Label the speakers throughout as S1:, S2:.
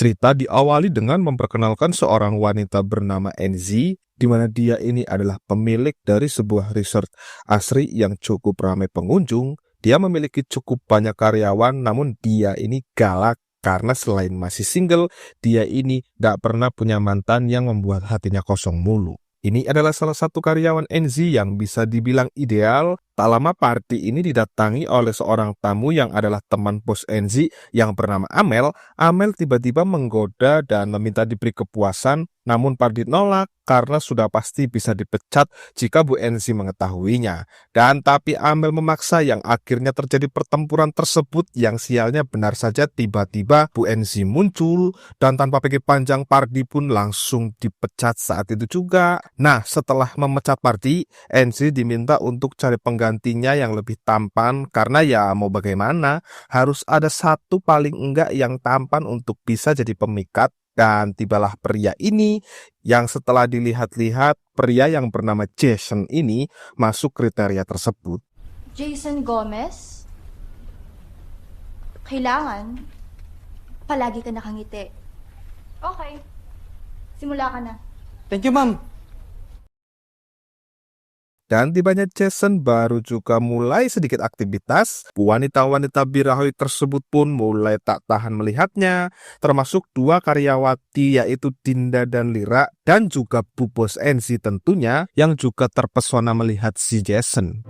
S1: Cerita diawali dengan memperkenalkan seorang wanita bernama NZ, di mana dia ini adalah pemilik dari sebuah resort asri yang cukup ramai pengunjung. Dia memiliki cukup banyak karyawan, namun dia ini galak karena selain masih single, dia ini tidak pernah punya mantan yang membuat hatinya kosong mulu. Ini adalah salah satu karyawan NZ yang bisa dibilang ideal. Tak lama party ini didatangi oleh seorang tamu yang adalah teman bos NZ yang bernama Amel. Amel tiba-tiba menggoda dan meminta diberi kepuasan, namun Pardi nolak karena sudah pasti bisa dipecat jika Bu NZ mengetahuinya. Dan tapi Amel memaksa yang akhirnya terjadi pertempuran tersebut yang sialnya benar saja tiba-tiba Bu NZ muncul dan tanpa pikir panjang Pardi pun langsung dipecat saat itu juga. Nah, setelah memecat Pardi, NZ diminta untuk cari penggantinya yang lebih tampan karena ya mau bagaimana, harus ada satu paling enggak yang tampan untuk bisa jadi pemikat. Dan tibalah pria ini yang setelah dilihat-lihat, pria yang bernama Jason ini masuk kriteria tersebut.
S2: Jason Gomez? Kailangan palagi ka nakangiti. Okay. Simula ka na.
S3: Thank you, ma'am.
S1: Dan tibanya Jason baru juga mulai sedikit aktivitas, wanita-wanita birahoy tersebut pun mulai tak tahan melihatnya, termasuk dua karyawati yaitu Dinda dan Lira, dan juga Bu Bos NZ tentunya yang juga terpesona melihat si Jason.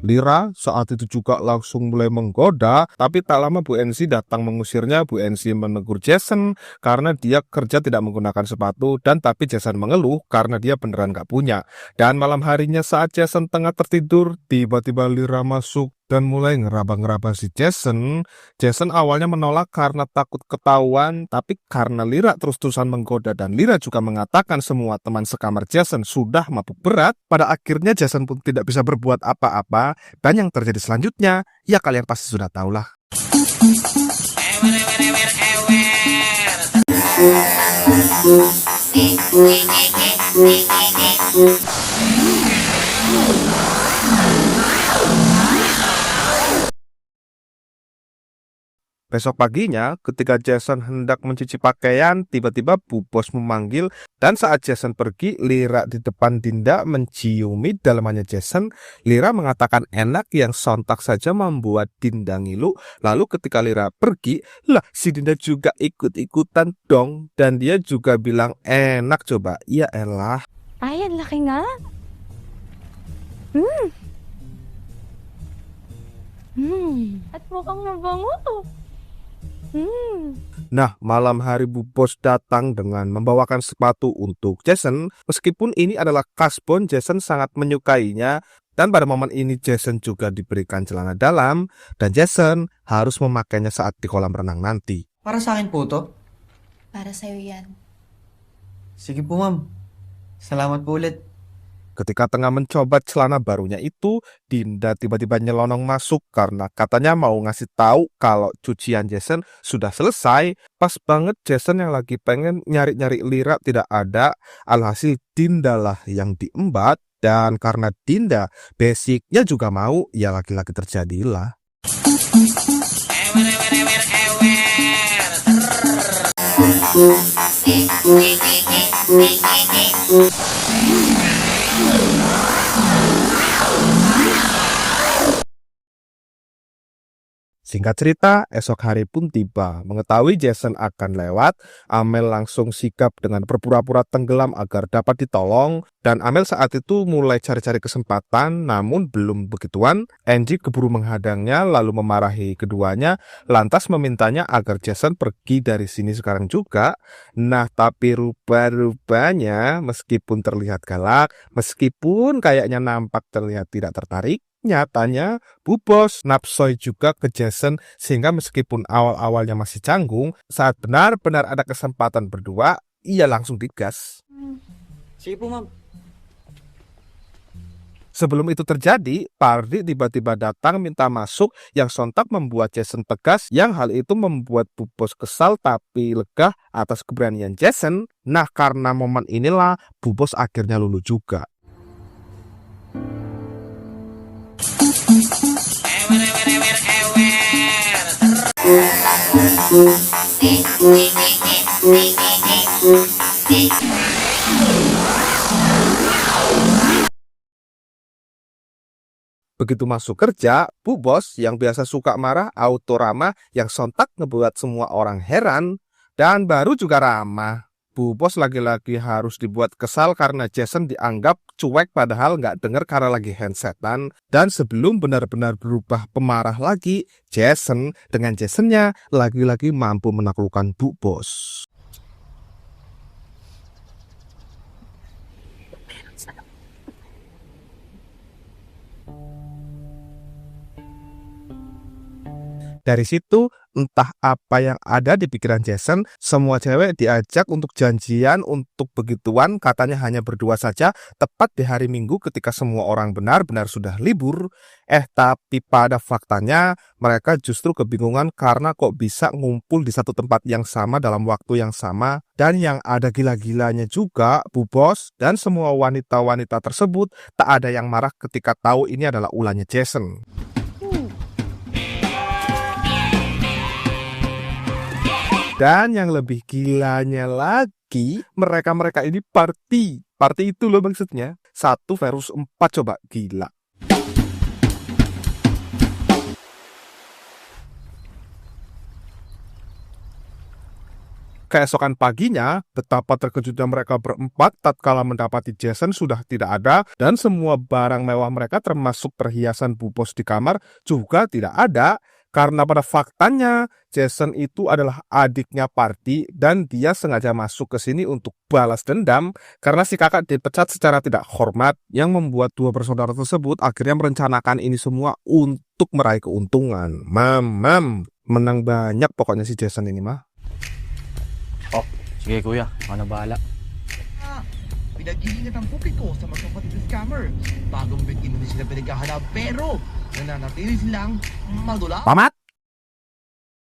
S1: Lira saat itu juga langsung mulai menggoda, tapi tak lama Bu NZ datang mengusirnya. Bu NZ menegur Jason karena dia kerja tidak menggunakan sepatu, dan tapi Jason mengeluh karena dia beneran gak punya. Dan malam harinya saat Jason tengah tertidur, tiba-tiba Lira masuk dan mulai ngeraba-ngeraba si Jason. Jason awalnya menolak karena takut ketahuan, tapi karena Lira terus-terusan menggoda dan Lira juga mengatakan semua teman sekamar Jason sudah mabuk berat, pada akhirnya Jason pun tidak bisa berbuat apa-apa. Dan yang terjadi selanjutnya, ya kalian pasti sudah tahulah. Besok paginya, ketika Jason hendak mencuci pakaian, tiba-tiba Bu Bos memanggil, dan saat Jason pergi, Lira di depan Dinda menciumi dalamannya Jason. Lira mengatakan enak yang sontak saja membuat Dinda ngilu. Lalu ketika Lira pergi, lah si Dinda juga ikut-ikutan dong, dan dia juga bilang enak coba. Ya elah.
S4: Ay, ang laki nga. At mukhang mabango.
S1: Nah, malam hari Bu Bos datang dengan membawakan sepatu untuk Jason. Meskipun ini adalah kasbon, Jason sangat menyukainya. Dan pada momen ini Jason juga diberikan celana dalam, dan Jason harus memakainya saat di kolam renang nanti.
S3: Para sa akin po to.
S2: Para sa'yo yan.
S3: Sige po, ma'am. Salamat po ulit.
S1: Ketika tengah mencoba celana barunya itu, Dinda tiba-tiba nyelonong masuk karena katanya mau ngasih tahu kalau cucian Jason sudah selesai. Pas banget Jason yang lagi pengen nyari-nyari Lira tidak ada, alhasil Dinda lah yang diembat. Dan karena Dinda basicnya juga mau, ya laki-laki terjadilah. Singkat cerita, esok hari pun tiba. Mengetahui Jason akan lewat, Amel langsung sikap dengan berpura-pura tenggelam agar dapat ditolong. Dan Amel saat itu mulai cari-cari kesempatan, namun belum begituan. Angie keburu menghadangnya lalu memarahi keduanya, lantas memintanya agar Jason pergi dari sini sekarang juga. Nah, tapi rupa-rupanya meskipun terlihat galak, meskipun kayaknya nampak terlihat tidak tertarik, nyatanya Bu Bos napsoi juga ke Jason, sehingga meskipun awal-awalnya masih canggung, saat benar-benar ada kesempatan berdua, ia langsung digas.
S3: Sige po, ma'am.
S1: Sebelum itu terjadi, Pardi tiba-tiba datang minta masuk yang sontak membuat Jason tegas, yang hal itu membuat Bu Bos kesal tapi lega atas keberanian Jason. Nah, karena momen inilah Bu Bos akhirnya luluh juga. Begitu masuk kerja, Bu Bos yang biasa suka marah auto ramah yang sontak ngebuat semua orang heran dan baru juga ramah. Bu Bos lagi-lagi harus dibuat kesal karena Jason dianggap cuek padahal nggak denger karena lagi handsetan. Dan sebelum benar-benar berubah pemarah lagi, Jason dengan Jasonnya lagi-lagi mampu menaklukkan Bu Bos. Dari situ, entah apa yang ada di pikiran Jason, semua cewek diajak untuk janjian untuk begituan, katanya hanya berdua saja, tepat di hari Minggu ketika semua orang benar-benar sudah libur. Tapi pada faktanya, mereka justru kebingungan karena kok bisa ngumpul di satu tempat yang sama dalam waktu yang sama. Dan yang ada gila-gilanya juga, Bu Bos dan semua wanita-wanita tersebut tak ada yang marah ketika tahu ini adalah ulahnya Jason. Dan yang lebih gilanya lagi, mereka-mereka ini party. Party itu loh maksudnya. 1 versus 4 coba, gila. Keesokan paginya, betapa terkejutnya mereka berempat tatkala mendapati Jason sudah tidak ada dan semua barang mewah mereka termasuk perhiasan Bu Bos di kamar juga tidak ada. Karena pada faktanya Jason itu adalah adiknya Party dan dia sengaja masuk ke sini untuk balas dendam karena si kakak dipecat secara tidak hormat yang membuat dua bersaudara tersebut akhirnya merencanakan ini semua untuk meraih keuntungan. Menang banyak pokoknya si Jason ini mah.
S3: Oh, sige kuya, ako na bahala.
S5: Pinag-iingat ang publiko sa magkapatid na scammer. Bagong victim na sila pinaghahanap pero nananatili silang madula.
S1: Pamat!